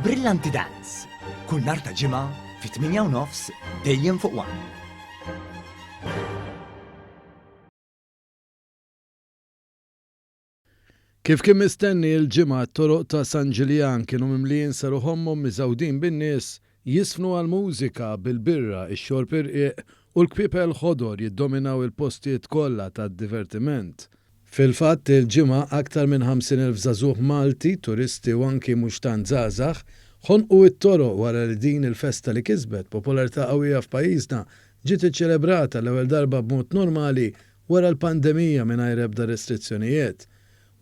Brillanti Dance. Kull nhar ta' ġimgħa fit-8:30 dejjem fuq One. Kif kien mistenni l-ġimgħa t-toroq ta' San Ġiljan kienu mimlijin saruħommhom miżawdin bin-nies jisfnu għal-mużika bil-birra, ix-xorb irqiq u l-kpipel ħodor jiddominaw il-postijiet kollha tad-divertiment. Fil-fatt il-ġimgħa aktar minn 50,000 żagħżugħ Malti, turisti u anki mhux tant żgħażagħ ħonqu t-toroq wara li din il-festa li kisbet popolarità qawwija f'pajjiżna ġiet iċċelebrata l-ewwel darba b'mod normali wara l-pandemija mingħajr ebda restrizzjonijiet.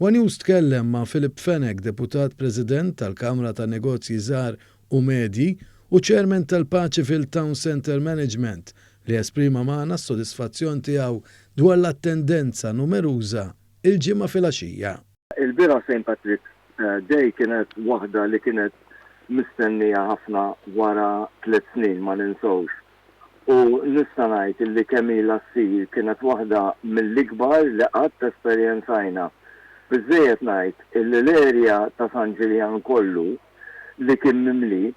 One News tkellem ma' Philip Fenech, deputat President tal-Kamra ta' Negozji Żgħar u Medji u Chairman tal-Paċi Town Center Management li esprima magħna s-sodisfazzjon tiegħu dwar l-attendenza numeruża il-ġimgħa filgħaxija. Il-bira St. Patrick's Day kienet waħda li kienet mistennija ħafna wara 3 snin ma ninsawx. U nista' ngħid illi kemm ilha ssir kienet waħda mill-ikbar li qatt esperjenzajna. Biżżejjed ngħid illi l-erja ta' San Ġiljan kollu li kien mimli.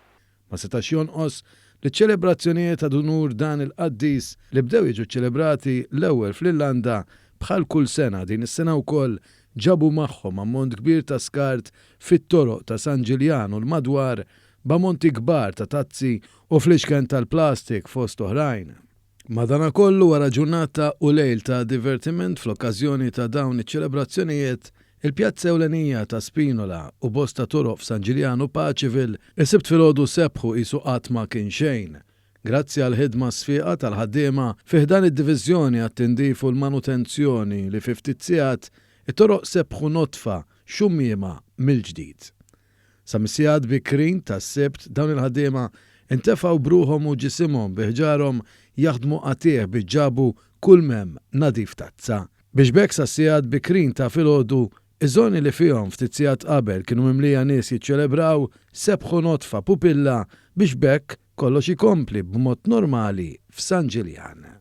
Ma setax jonqos li ċelebrazzjonijiet ta' dunur dan il-qaddis li bdew jiġu ċelebrati l-ewwel fl-Irlanda bħal kull sena din is-sena wkoll ġabu magħhom ammont kbir ta' skart fit-toroq ta' San Ġiljan u l-madwar b'ammonti kbar ta' tazzi u fl-ixken tal-plastik fost oħrajn. Madankollu wara ġurnata u lejl ta' divertiment fl-okkażjoni ta' dawn iċ-ċelebrazzjonijiet, il-pjazza ewlenija ta' Spinola u bosta toroq f'San Ġiljan u Paċivil isibt filgħodu sebħu qisu qatt ma kien xejn. Grazzi għal ħidma sfiqa tal-ħaddiema fih dan id-diviżjoni għat-tindif u l-manutenzjoni li fi ftit sigħat it-toroq sebħu notfa xummiema mill-ġdid. Sa mis-sigħat bikrin tas-sebt dawn il-ħaddiema intefgħu bruħhom u ġisimhom biħġarhom jaħdmu qatih biex ġabu kull mem nadif tazza. Biex bekk sa sigħat bikrin ta' filgħodu iż-żoni li fihom ftit sigħat qabel kienu mimlija nies jiċċelebraw sebħu notfa pupilla biex bekk kollox ikompli b'mod normali f'San Ġiljan.